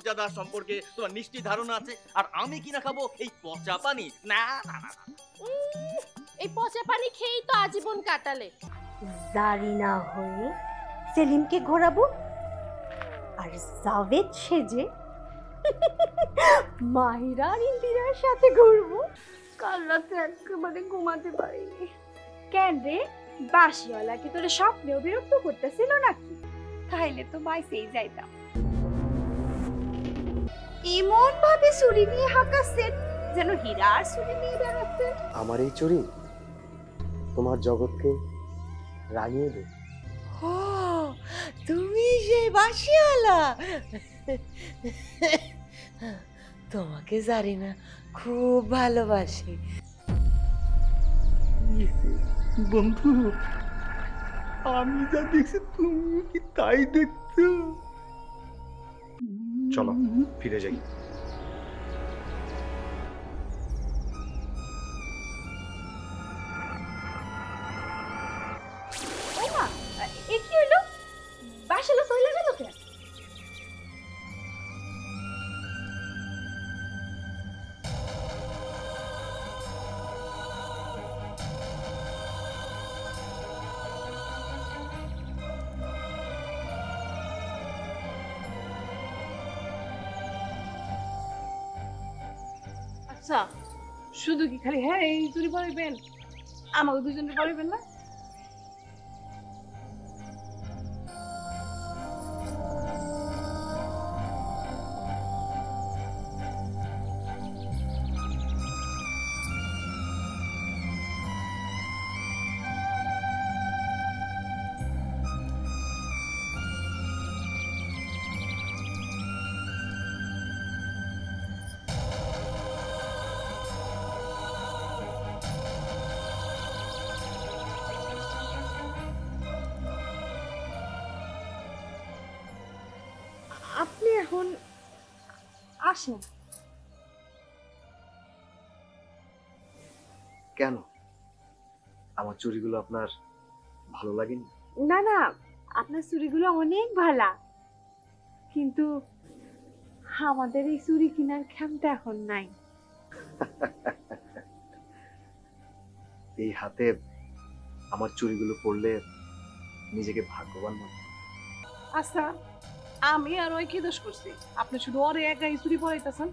মর্যাদা সম্পর্কে তোমার নিশ্চিত ধারণা আছে, আর আমি কিনা খাবো এই পচা পানি? না না না, এই পচা পানি খেয়েই তো আজীবন কাটালে। জারিনা হয়ে সেলিমকে ঘোরাবো আর জাভেদ সেজে মাহিরা আর ইন্দিরার সাথে ঘুরবো। কাল রাতে একেবারে ঘুমাতে পারিনি। কেন রে, বাসিওয়ালা কি তোর স্বপ্নেও বিরক্ত করতেছিল নাকি? তাইলে তো বাইসেই যাইতাম। এমন ভাবে চুরি নিয়ে হাঁকাচ্ছেন যেন হীরার চুরি নিয়ে বেড়াচ্ছেন। আমার এই চুরি তোমার জগৎকে রাঙিয়ে দেবে। ও, তুমি সেই বাসিওয়ালা? তোমাকে জারিনা খুব ভালোবাসে। বন্ধু, আমি যা দেখছি তুমি কি তাই দেখছো? চলো ফিরে যাই। ওমা, এ কি হইলো? বাসিওয়ালা চলে গেল কেন? আচ্ছা, শুধু কি খালি হ্যাঁ এই চুরি পড়াইবেন, আমাকে দুজনকে পড়াইবেন না? আপনি এখন আসেন। কেন, আমার চুরিগুলো আপনার ভালো লাগেনি? না না, আপনার চুরিগুলো অনেক ভালা, কিন্তু আমাদের এই চুরি কেনার ক্ষমতা এখন নাই। এই হাতে আমার চুরিগুলো পড়লে নিজেকে ভাগ্যবান মনে হয়। আচ্ছা, আমি আর ওই কি দোষ করছি? আপনি শুধু ওরে একাই চুরি পড়াইতেছেন।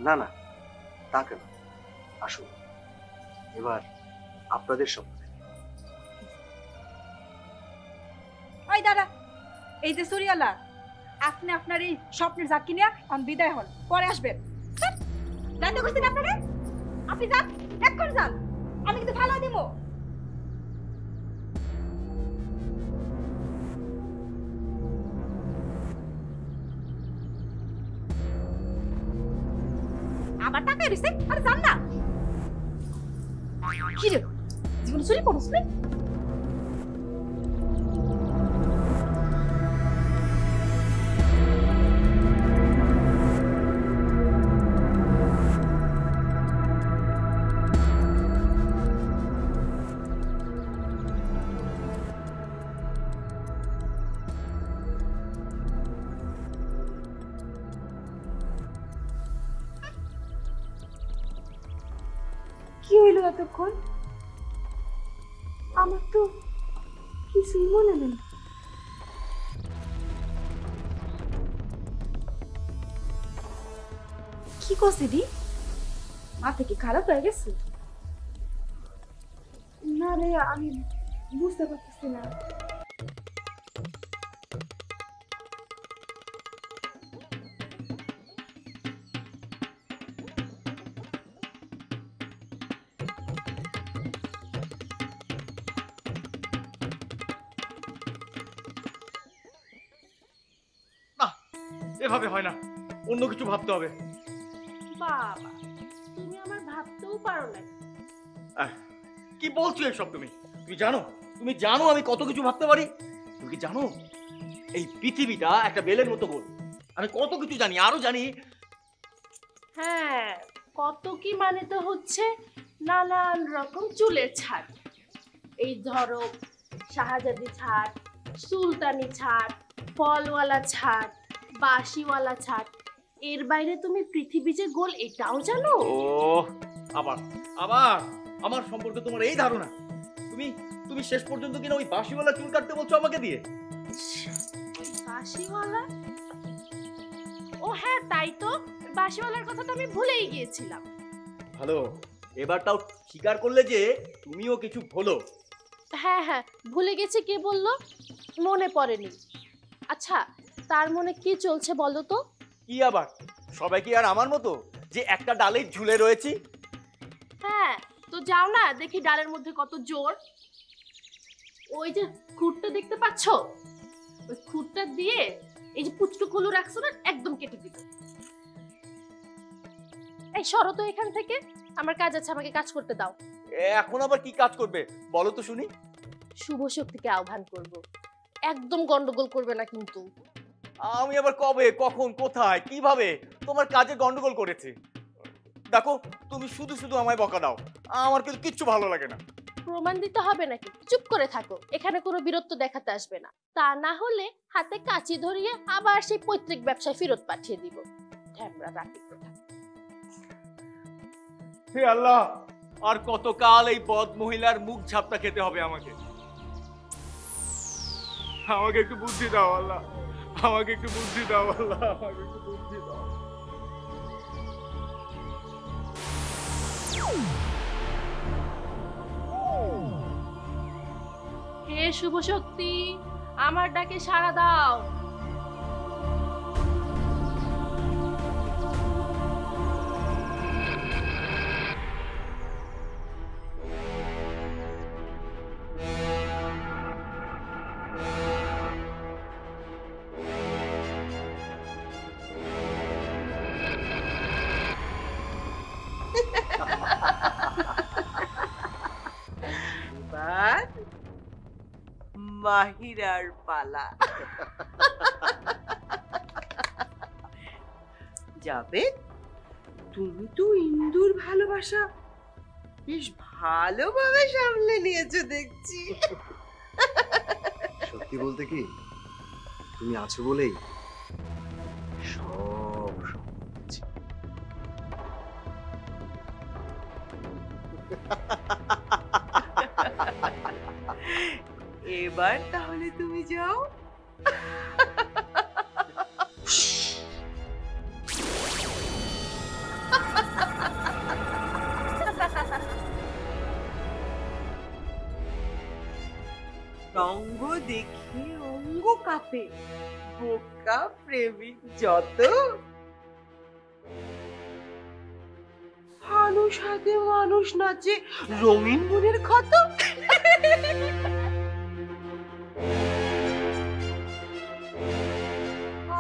না না, তা কেন? আসুন এবার আপনাদের সম্পর্কে। ওই দাদা, এই যে চুরিওয়ালা, আপনি আপনার এই স্বপ্নের জাকি নিয়ে আমি বিদায় হন, পরে আসবেন। জানতে করছেন আপনারা? আপনি যান, এক্ষণ যান, আমি কিন্তু ভালো দিব। আবার টাকা দিছে, আরে যান না। কি রে, জীবন চুরি করছ না? কি হইল এতক্ষণ? আমার তো কিছুই মনে নেই। কি করছে দি? মাথা কি খারাপ হয়ে গেছে? না রে, আমি বুঝতে পারতেছি না। এভাবে হয় না, অন্য কিছু ভাবতে হবে। বাবা, তুমি আমার ভাবতেও পারো না। কি বলছো এসব? তুমি তুমি জানো, তুমি জানো আমি কত কিছু ভাবতে পারি? তুমি কি জানো এই পৃথিবীটা একটা বেলের মতো গোল? আমি কত কিছু জানি, আরো জানি। হ্যাঁ, কত কি মানে তো হচ্ছে নানান রকম চুলের ছাড়। এই ধরো শাহজাদি ছাড়, সুলতানি ছাড়, ফলওয়ালা ছাড়, বাঁশিওয়ালা ছাড়, এর বাইরে তুমি পৃথিবী যে গোল এটাও জানো? ও আবার আবার আমার সম্পর্কে তোমার এই ধারণা? তুমি তুমি শেষ পর্যন্ত কিনা ওই বাঁশিওয়ালা চুল কাটতে বলছো আমাকে দিয়ে? বাঁশিওয়ালা? ও হ্যাঁ, তাই তো, বাঁশিওয়ালার কথা তো আমি ভুলেই গিয়েছিলাম। ভালো, এবার তাও স্বীকার করলে যে তুমিও কিছু ভুলো। হ্যাঁ হ্যাঁ, ভুলে গেছি, কে বললো? মনে পড়েনি। আচ্ছা, তার মনে কি চলছে বলো তো? কি আবার? সবাই কি আর আমার মতো যে একটা ডালেই ঝুলে রয়েছি? হ্যাঁ, তো যাও না দেখি ডালের মধ্যে কত জোর। ওই যে খুঁটটা দেখতে পাচ্ছ, ওই খুঁটটা দিয়ে এই যে পুচকুগুলো রাখছো না, একদম কেটে দিবে। এই সরো তো এখান থেকে, আমার কাজ আছে, আমাকে কাজ করতে দাও। এখন আবার কি কাজ করবে বলো তো শুনি? শুভ শক্তিকে আহ্বান করব, একদম গন্ডগোল করবে না কিন্তু। আমি আবার কবে, কখন, কোথায়, কিভাবে তোমার কাজে গন্ডগোল করেছি? দেখো, তুমি শুধু শুধু আমায় বকা দাও, আমার কিন্তু কিচ্ছু ভালো লাগে না। প্রমাণ দিতে হবে নাকি? চুপ করে থাকো, এখানে কোনো বীরত্ব দেখাতে আসবে না, তা না হলে হাতে কাঁচি ধরিয়ে আবার সেই পৈতৃক ব্যবসায় ফেরত পাঠিয়ে দিব। ঢ্যামরা রাখি কথা। হে আল্লাহ, আর কতকাল এই বদ মহিলার মুখ ঝাপটা খেতে হবে আমাকে? আমাকে একটু বুদ্ধি দাও আল্লাহ, আমাকে একটু বুদ্ধি দাও আল্লাহ, আমাকে একটু বুদ্ধি দাও। হে শুভ শক্তি, আমার ডাকে সাড়া দাও। এবার মাহিরার পালা। যাবে, তুমি তো ইন্দুর ভালোবাসা বেশ ভালোভাবে সামলে নিয়েছো দেখছি। সত্যি বলতে কি, তুমি আছো বলেই সব হচ্ছে। এবার তাহলে তুমি যাও। রঙ্গ দেখে অঙ্গ কাঁপে, বোকা প্রেমিক যত। মানুষ হাতে মানুষ নাচে, রঙিন মনের ক্ষত।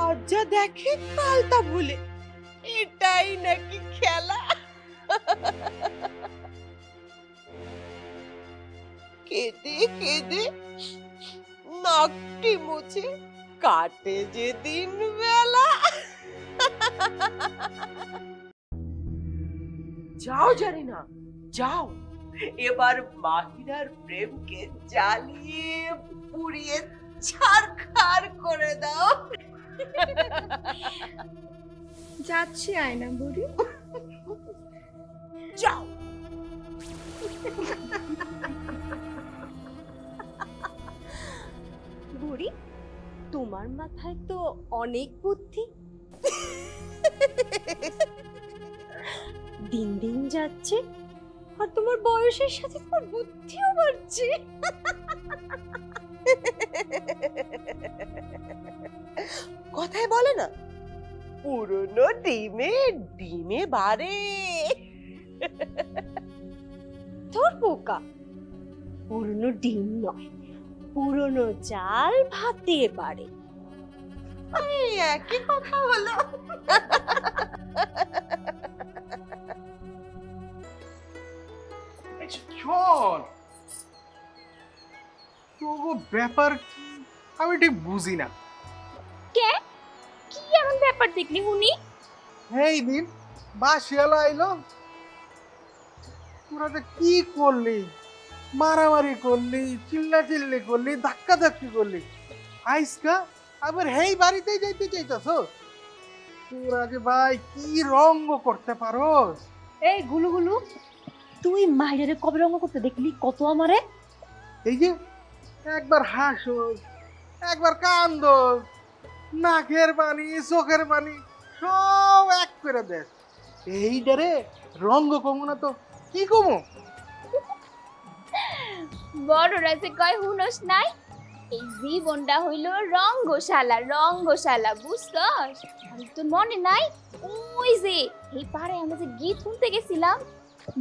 আজ যা দেখে কাল তা ভুলে, এটাই নাকি খেলা? কেঁদে কেঁদে নাকটি মুছে কাটে যে দিন বেলা। যাও জানি না, যাও এবার মাহিরার প্রেমকে জ্বালিয়ে পুড়িয়ে ছারখার করে দাও। যাচ্ছি আয়না বুড়ি। যাও। বুড়ি, তোমার মাথায় তো অনেক বুদ্ধি। দিন দিন যাচ্ছে আর তোমার বয়সের সাথে তোমার বুদ্ধিও বাড়ছে। কথায় বলে না, পুরনো ডিমে ডিমে বাড়ে। তোর বোকা, পুরনো ডিম নয়, পুরনো চাল ভাতে বাড়ে। এই একই কথা হলো। চল, তবু ব্যাপার কি আমি ঠিক বুঝি না। কে কি এমন ব্যাপার দেখলি উনি? এই দিন বাসিয়ালা আইলো, তোরা যে কি করলি, মারামারি করলি, চিল্লা চিল্লি করলি, ধাক্কা ধাক্কি করলি, আইসকা আবার হেই বাড়িতেই যাইতে চাইতাছ? তোরা যে ভাই কি রঙ্গ করতে পারোস! এই গুলু গুলু, তুই মাহিরে কবে রঙ করতে দেখলি কত আমারে? এই যে একবার হাসোস, একবার কান্দোস, নাকের পানি চোখের পানি সব এক করে দেস। এইটারে রঙ্গ কমু না তো কি কমু? বড়রা যে কয় হুনস নাই, এই জীবনটা হইল রঙ্গশালা, রঙ্গশালা, বুঝছস? আর তোর মনে নাই ওই যে এই পাড়ায় আমরা যে গীত শুনতে গেছিলাম,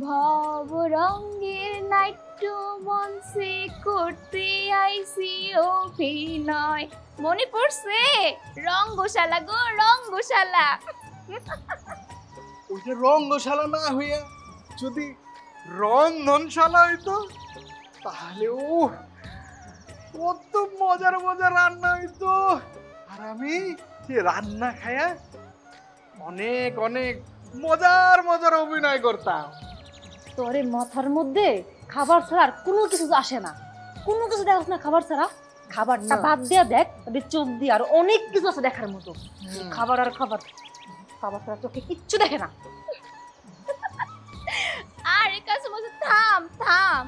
ভব রঙ্গের নাট্য মঞ্চে করতে আইছি অভিনয়, মনে পড়ছে? রঙ্গশালা গো, রঙ্গশালা। ওইটা রঙ্গশালা না হইয়া যদি রন্ধনশালা হইতো তাহলে কত মজার মজার রান্না হইতো। আর আমি সে রান্না খায়া অনেক অনেক মজার মজার অভিনয় করতাম। তোরে মাথার মধ্যে খাবার ছাড়া আর কোনো কিছু আসে না, কোনো কিছু দেখাস না খাবার ছাড়া। খাবারটা বাদ দিয়া দেখ, তবে চোখ দিয়ে আর অনেক কিছু আছে দেখার মতো। খাবার আর খাবার, খাবার ছাড়া চোখে কিচ্ছু দেখে না। আরে কাসমসে থাম থাম,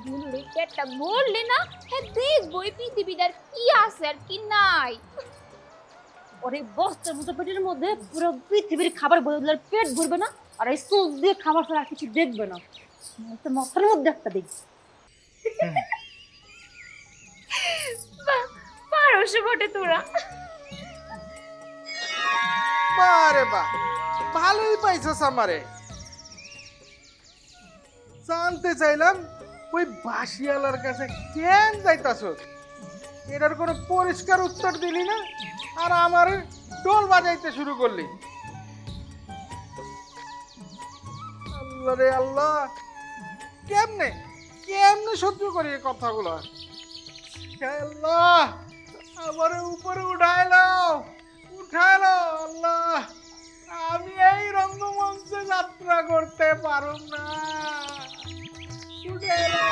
দুলুরে পেটটা বললে না, হ্যাঁ দেখবো এই পৃথিবীটার কি আছে আর কি নাই। ওরে বস্তার মতো পেটের মধ্যে পুরো পৃথিবীর খাবার বলে দিলে পেট ভরবে না, আর এই চোখ দিয়ে খাবার ছাড়া আর কিছু দেখবে না। তো মাথার মধ্যে একটা দেখ। পারস বটে তোরা। বারে বাহ, ভালোই পাইছস আমারে। জানতে চাইলাম ওই বাসিয়ালার কাছে কেন যাইতাছস, এটার কোনো পরিষ্কার উত্তর দিলি না, আর আমার ঢোল বাজাইতে শুরু করলি। আল্লাহ রে আল্লাহ, কেমনে কেমনে সহ্য করি এই কথাগুলো। আল্লাহ আমার উপরে উঠাইলো, উঠাইলো আল্লাহ, আমি এই রঙ্গমঞ্চে যাত্রা করতে পারুম না। উঠাইলো।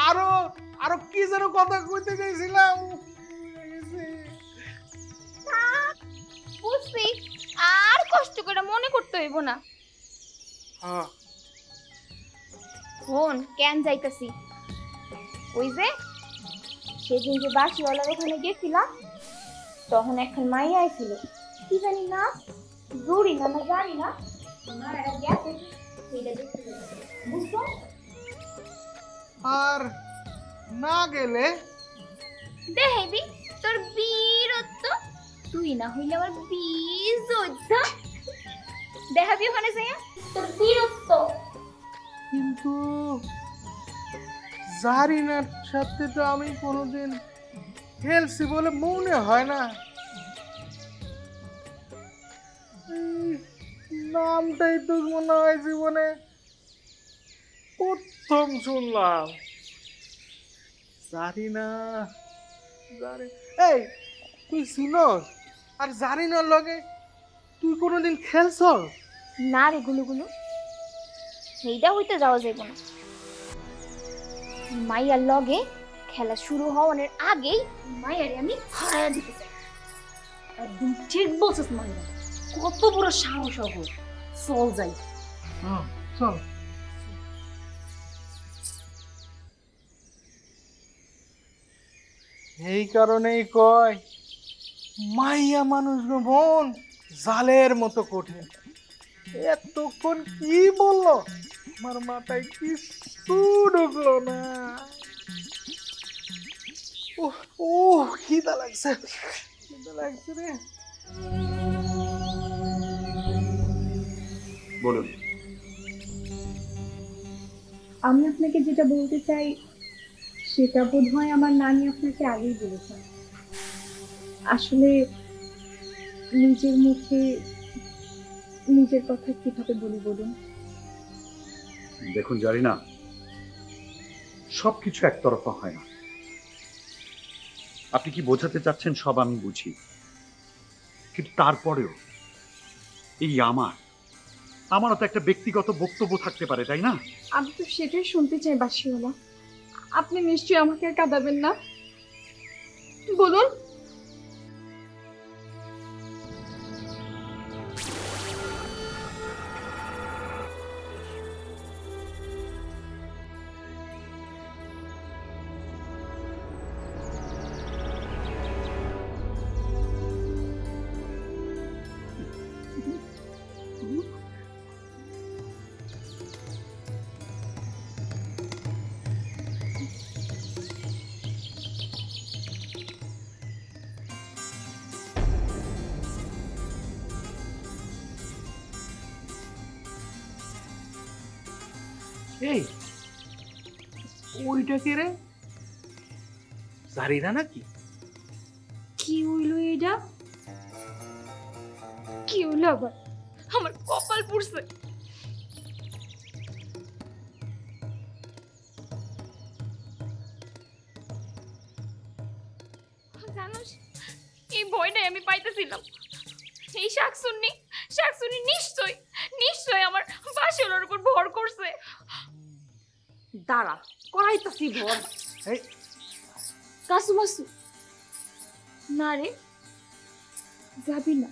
আরো আরো কি যেন কথা কইতে গেছিলাম, বুঝছি, আর কষ্ট করে মনে করতে হইব না। ফোন কেন যাইতাছি, ওই যে সেদিন যে বাসিওয়ালার ওখানে গেছিলাম, তখন এখন মাই আইছিল, কি জানি না, জুড়ি না না জানি না, মায়েরা গেছে সেইটা দেখতে গেছে, বুঝছো? আর না গেলে দেখে দি তোর বীরত্ব, তুই না হইলে আমার বীর যোদ্ধা, দেখাবি ওখানে যাইয়া তোর বীরত্ব। কিন্তু জারিনার সাথে তো আমি কোনোদিন খেলছি বলে মনে হয় না। নামটাই তো মনে হয় জীবনে প্রথম শুনলাম। জারিনা, এই তুই চিনস? আর জারিনার লগে তুই কোনোদিন খেলছ? না রে গুলুগুলু, সেইটা হইতে যাওয়া যাইব না। মাইয়ার লগে খেলা শুরু হওয়ার আগেই মাইয়ারে আমি হারাইয়া দিতে চাই। একদম ঠিক বলছিস মাহিরা, কত বড় সাহস হবে। চল যাই। চল। এই কারণেই কয় মাইয়া মানুষ মন জালের মতো কঠিন। এতক্ষণ কি বললো আমার মাথায় কিছু ঢুকলো না। ও খিদা লাগছে, খিদা লাগছে রে। বলুন। আমি আপনাকে যেটা বলতে চাই সেটা বোধহয় আমার নানি আপনাকে আগেই বলেছেন। আসলে নিজের মুখে নিজের কথা কিভাবে বলি বলুন? দেখুন জানি না, সবকিছু একতরফা হয় না। আপনি কি বোঝাতে চাচ্ছেন সব আমি বুঝি, কিন্তু তারপরেও এই আমারও তো একটা ব্যক্তিগত বক্তব্য থাকতে পারে, তাই না? আমি তো সেটাই শুনতে চাই বাসিওয়ালা। আপনি নিশ্চয়ই আমাকে আর কাঁদাবেন না? বলুন। এই ওইটা কে রে? জারিনা নাকি? কি হইলো এটা? কি হলো আবার? আমার কপাল পুড়ছে। জানোস, এই ভয়টাই আমি পাইতেছিলাম। এই শাকসুন্নি নিশ্চয় আমার বাসলের উপর ভর করছে। দাঁড়া, করাইতাছি ভর। কাসু মাসু না রে, যাবি না।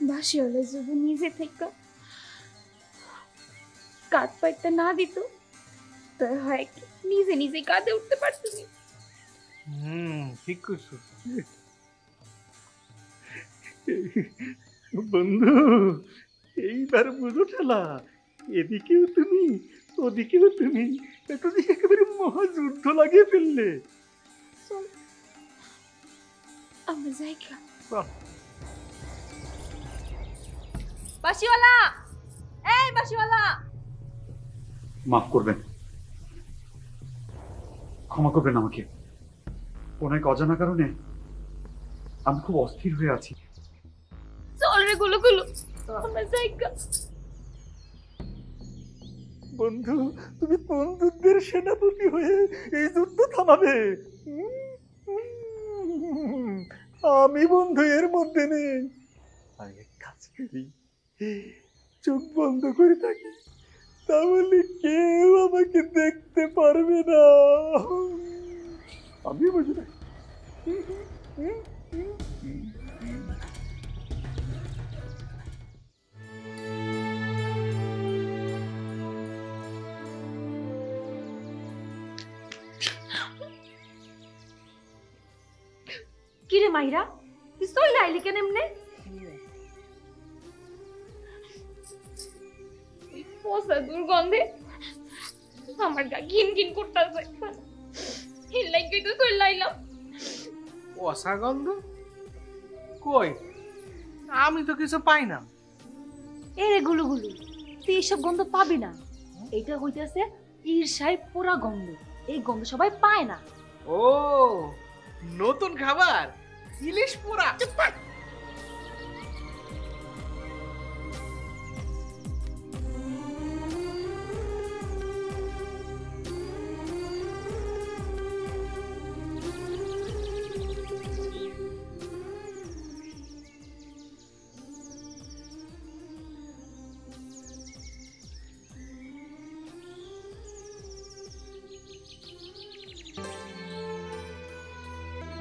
বাসলে যদি নিজে থেকে কাঁধ পাইতে না দিত, তো হয় কি নিজে নিজে কাঁধে উঠতে পারতি। ঠিক করছো বন্ধু, এইবার বুঝো ঠেলা। এদিকেও তুমি, ওদিকেও তুমি, এটা দিয়ে একেবারে মহাযুদ্ধ লাগিয়ে ফেললে। আমরা যাই কা। বাসিওয়ালা, এই বাসিওয়ালা, মাফ করবেন, ক্ষমা করবেন আমাকে। কোন এক অজানা কারণে আমি খুব অস্থির হয়ে আছি। চল রে গুলো আমরা যাই কা। বন্ধু, তুমি কোন যুদ্ধের সেনাপতি হয়ে এই যুদ্ধ থামাবে? আমি বন্ধু এর মধ্যে নেই। আমি এক কাজ করি, চোখ বন্ধ করে থাকি, তাহলে কেউ আমাকে দেখতে পারবে না। আমি বুঝি না। কিরে মাইরা, তুই সইলা আইলি কেন এমনে? পোষা দুর্গন্ধে আমার গা ঘিন ঘিন করতেছে। এই লাইকেই তো চলে আইলাম। পচা গন্ধ কই? আমি তো কিছু পাই না। এরে গুলু, তুই এইসব গন্ধ পাবি না। এটা হইতেছে ঈর্ষায় পোড়া গন্ধ। এই গন্ধ সবাই পায় না। ও, নতুন খাবার, ইলিশ পোড়া।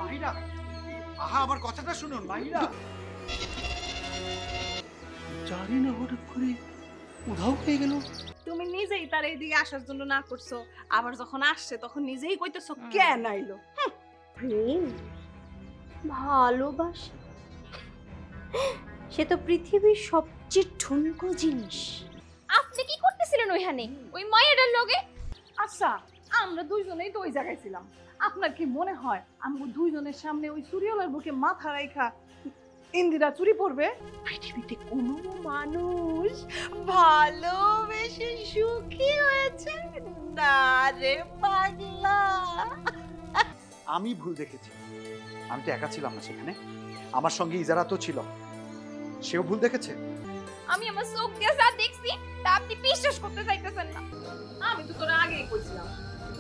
মাহিরা, আহা আমার কথাটা শুনুন মাহিরা। জানি না হঠাৎ করে উধাও হয়ে গেল। তুমি নিজেই তার এইদিকে আসার জন্য না করছো, আবার যখন আসছে তখন নিজেই কইতেছো কেন আইলো। প্রেম, ভালোবাসা, সে তো পৃথিবীর সবচেয়ে ঠুনকো জিনিস। আপনি কি করতেছিলেন ওইখানে ওই মায়েরার লগে? আচ্ছা, আমরা দুইজনেই তো ওই জায়গায় ছিলাম। আপনার কি মনে হয় আমরা দুইজনের সামনে ওই সুরিয়লার বুকে মাথা রাইখা ইন্দিরা চুরি পড়বে? পৃথিবীতে কোনো মানুষ ভালোবেসে সুখী হয়েছে না রে পাগলা। আমি ভুল দেখেছি, আমি তো একা ছিলাম না সেখানে, আমার সঙ্গে ইজারা তো ছিল, সেও ভুল দেখেছে। আমি আমার চোখ দিয়ে যা দেখছি তা আপনি বিশ্বাস করতে চাইতেছেন না। আমি তো তোরা আগেই কইছিলাম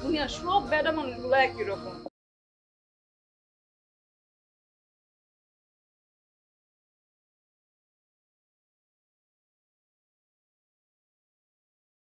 দুনিয়ার সব বেডা মানুষগুলো একই রকম।